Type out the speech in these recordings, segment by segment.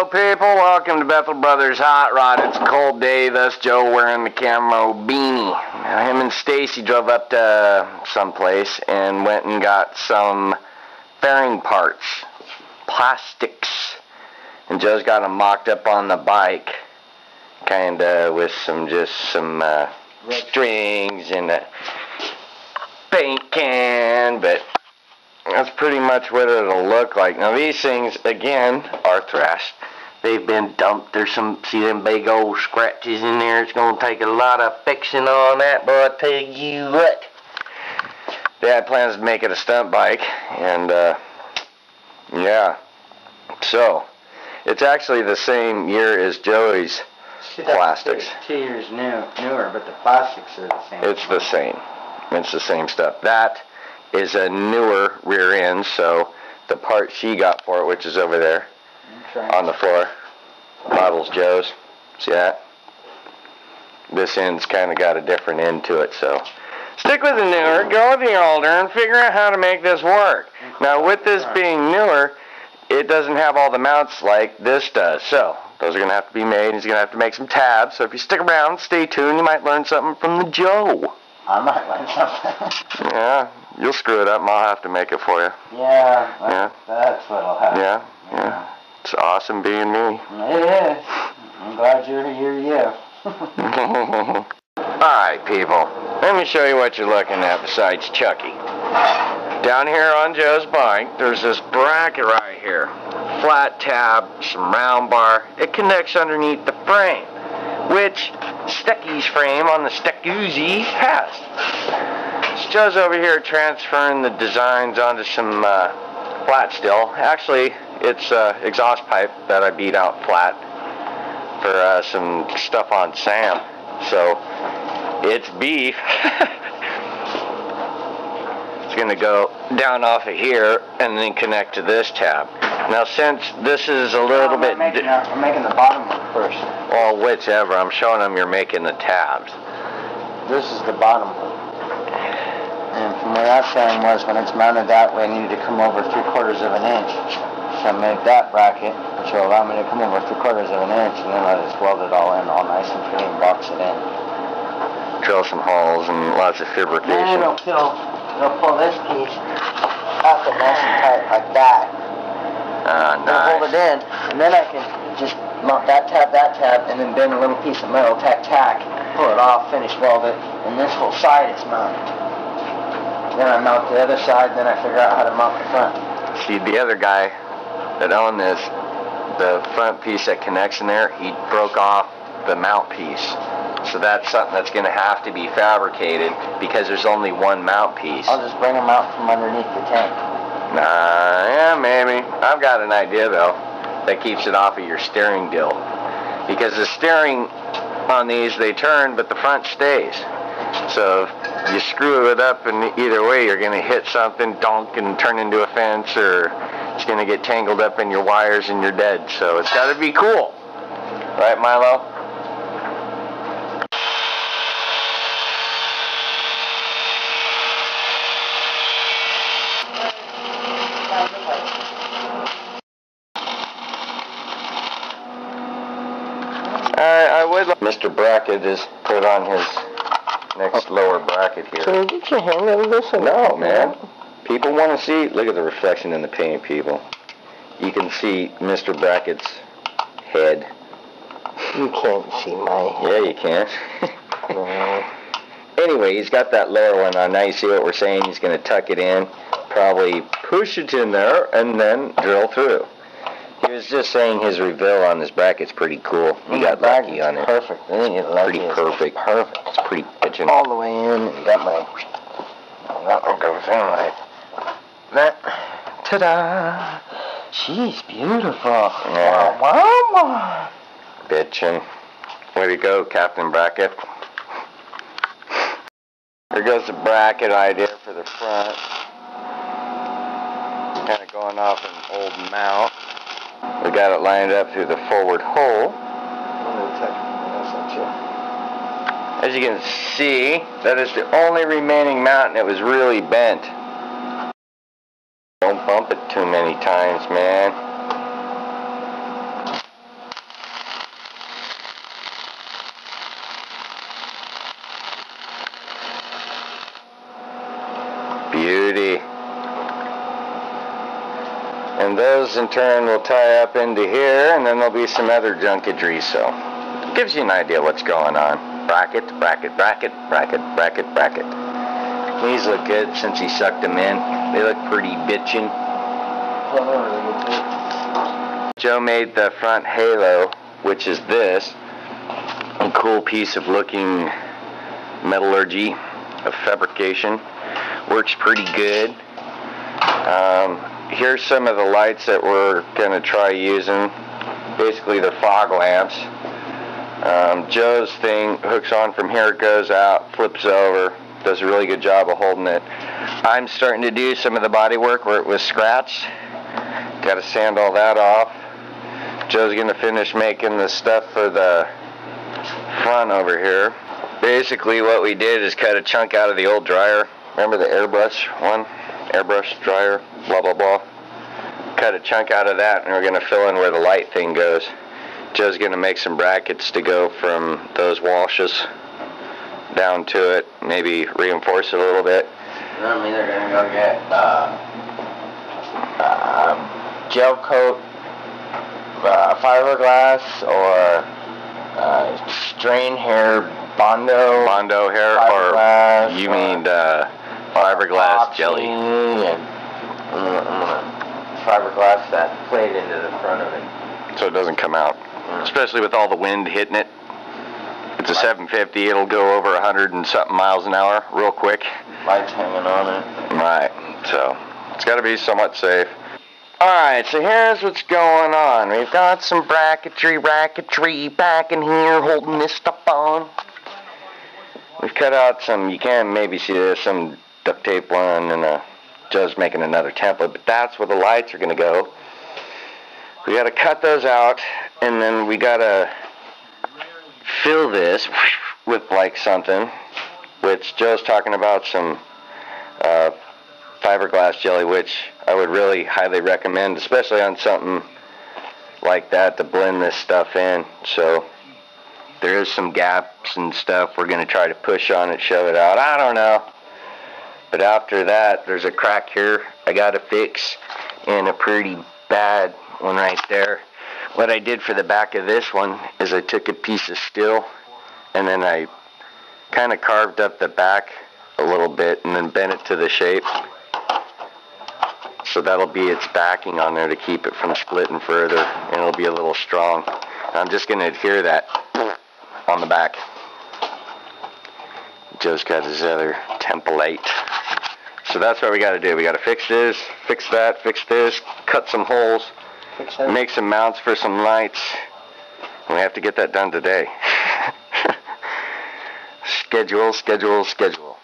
Hello people, welcome to Bethel Brothers Hot Rod. It's a cold day, thus Joe wearing the camo beanie. Now, him and Stacy drove up to someplace and went and got some fairing parts, plastics. And Joe's got them mocked up on the bike, kinda with some strings and a paint can, but that's pretty much what it'll look like. Now these things, again, are thrashed. They've been dumped. There's see them big old scratches in there. It's going to take a lot of fixing on that, but I tell you what. Dad plans to make it a stunt bike, and yeah. So, it's actually the same year as Joey's plastics. 2 years newer, but the plastics are the same. It's the same. It's the same stuff. That is a newer rear end, so the part she got for it, which is over there on the floor, model's Joe's. See that? This end's kind of got a different end to it, so stick with the newer, go with the older, and figure out how to make this work. Now, with this being newer, it doesn't have all the mounts like this does, so those are going to have to be made. He's going to have to make some tabs, so if you stick around, stay tuned, you might learn something from the Joe. I might learn something. Yeah, you'll screw it up and I'll have to make it for you. Yeah, that's what'll happen. Yeah. It's awesome being me. It is. I'm glad you're you. Alright, people. Let me show you what you're looking at besides Chucky. Down here on Joe's bike, there's this bracket right here. Flat tab, some round bar. It connects underneath the frame, which Stec-Uzi's frame on the Stec-Uzi has. So Joe's over here transferring the designs onto some flat steel. Actually, it's exhaust pipe that I beat out flat for some stuff on Sam. So it's beef. It's going to go down off of here and then connect to this tab. Now, since this is a little bit... I'm making the bottom one first. Well, whichever. I'm showing them you're making the tabs. This is the bottom one. And from where I found was when it's mounted that way, I needed to come over 3/4 of an inch. So I made that bracket, which will allow me to come over 3/4 of an inch, and then I just weld it all in, all nice and pretty, and box it in. Drill some holes and lots of fabrication. And it'll pull this piece up and nice and tight like that. Nice. Hold it in, and then I can just mount that tab, and then bend a little piece of metal, tack, pull it off, finish weld it, and this whole side is mounted. Then I mount the other side, then I figure out how to mount the front. See, the other guy that owned this, the front piece that connects in there, he broke off the mount piece. So that's something that's going to have to be fabricated because there's only one mount piece. I'll just bring them out from underneath the tank. Yeah, maybe. I've got an idea, though, that keeps it off of your steering deal. Because the steering on these, they turn, but the front stays. So if you screw it up, and either way, you're going to hit something, donk, and turn into a fence, or it's going to get tangled up in your wires and you're dead. So it's got to be cool. Right, Milo? I would like Mr. Bracket is put on his next lower bracket here. So get your hand out of this? No, man. People want to see. Look at the reflection in the paint, people. You can see Mr. Bracket's head. You can't see my head. Yeah, you can. No. Anyway, he's got that lower one on. Now you see what we're saying. He's going to tuck it in, probably push it in there, and then drill through. He was just saying his reveal on this bracket's pretty cool. He got lucky on it. Perfect. I think it's lucky. Pretty perfect. Perfect. It's pretty pitching. All the way in and got my everything right. That. Ta-da! She's beautiful. Yeah. Wow. Bitchin'. Way to go, Captain Bracket. There goes the bracket idea for the front. Kind of going off an old mount. We got it lined up through the forward hole. As you can see, that is the only remaining mount, and it was really bent. Don't bump it too many times, man. Beauty. And those in turn will tie up into here, and then there'll be some other junketry, so it gives you an idea what's going on. Bracket, bracket, bracket, bracket, bracket, bracket. These look good since he sucked them in. They look pretty bitchin'. Joe made the front halo, which is this. A cool piece of looking metallurgy of fabrication. Works pretty good. Here's some of the lights that we're going to try using. Basically they're fog lamps. Joe's thing hooks on from here, goes out, flips over, does a really good job of holding it. I'm starting to do some of the body work where it was scratched. Got to sand all that off. Joe's going to finish making the stuff for the front over here. Basically what we did is cut a chunk out of the old dryer. Remember the airbrush one? Airbrush dryer, blah blah blah. Cut a chunk out of that, and we're going to fill in where the light thing goes. Joe's going to make some brackets to go from those washes down to it, maybe reinforce it a little bit. I'm either going to go get gel coat fiberglass or strain hair Bondo hair, or you mean fiberglass jelly? And I'm gonna fiberglass that plate into the front of it, so it doesn't come out. Especially with all the wind hitting it. It's a 750. It'll go over 100 and something miles an hour real quick. Lights hanging on it. Right. So it's got to be somewhat safe. Alright, so here's what's going on. We've got some bracketry back in here holding this stuff on. We've cut out some, you can maybe see there's some duct tape one, and Joe's making another template, but that's where the lights are going to go. We got to cut those out, and then we got to fill this with like something, which Joe's talking about some fiberglass jelly, which I would really highly recommend, especially on something like that, to blend this stuff in. So there is some gaps and stuff we're going to try to push on it, shove it out. I don't know. But after that, there's a crack here I got to fix, and a pretty bad one right there. What I did for the back of this one is I took a piece of steel, and then I kind of carved up the back a little bit and then bent it to the shape. So that'll be its backing on there to keep it from splitting further, and it'll be a little strong. And I'm just going to adhere that on the back. Joe's got his other template. So that's what we got to do. We got to fix this, fix that, fix this, cut some holes, make some mounts for some lights. And we have to get that done today. Schedule, schedule, schedule.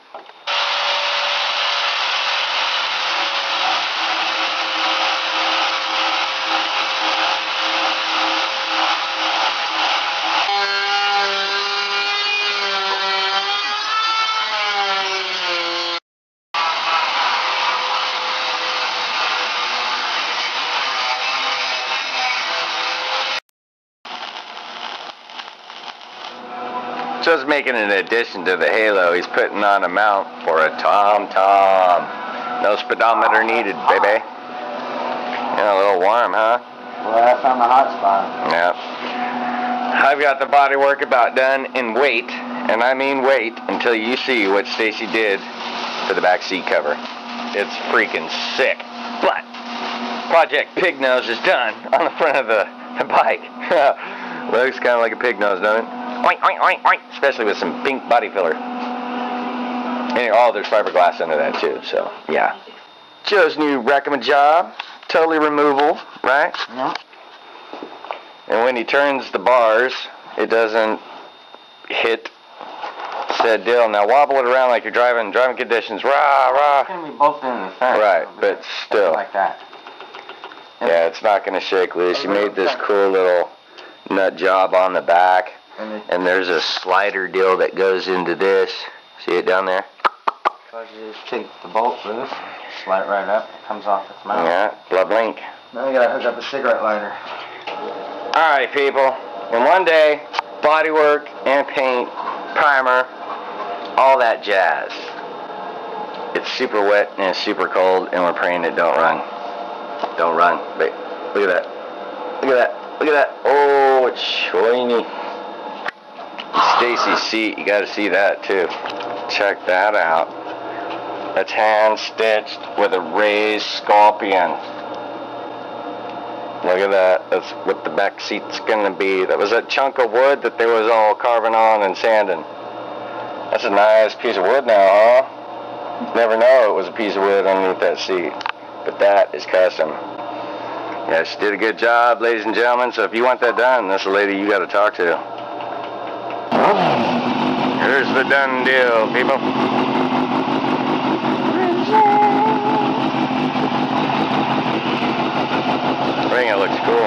Joe's making an addition to the halo. He's putting on a mount for a tom-tom. No speedometer needed, baby. Yeah, a little warm, huh? Well, I found the hot spot. Yeah. I've got the body work about done, and wait, and I mean wait, until you see what Stacy did for the back seat cover. It's freaking sick. But Project Pig Nose is done on the front of the bike. Looks kind of like a pig nose, doesn't it? Oink, oink, oink, oink. Especially with some pink body filler. Anyway, oh, there's fiberglass under that too, so yeah. Joe's new recommend job, totally removable, right? Yeah. And when he turns the bars, it doesn't hit said deal. Now wobble it around like you're driving conditions. Rah, rah. It's gonna be bolted in the fence. Right, but still. Like that. Yeah, it's not gonna shake loose. He made this cool little nut job on the back. And there's a slider deal that goes into this. See it down there? So you just take the bolt loose, slide it right up, it comes off its mount. Yeah, blood link. Now you gotta hook up a cigarette lighter. Alright, people. In one day, bodywork and paint, primer, all that jazz. It's super wet and it's super cold, and we're praying it don't run. Don't run. Wait, look at that. Look at that. Look at that. Oh, it's shiny. Stacy's seat, you gotta see that too. Check that out. That's hand stitched with a raised scorpion. Look at that. That's what the back seat's gonna be. That was that chunk of wood that they was all carving on and sanding. That's a nice piece of wood now, huh? Never know it was a piece of wood underneath that seat. But that is custom. Yeah, she did a good job, ladies and gentlemen. So if you want that done, that's the lady you got to talk to. Here's the done deal, people. I think it looks cool.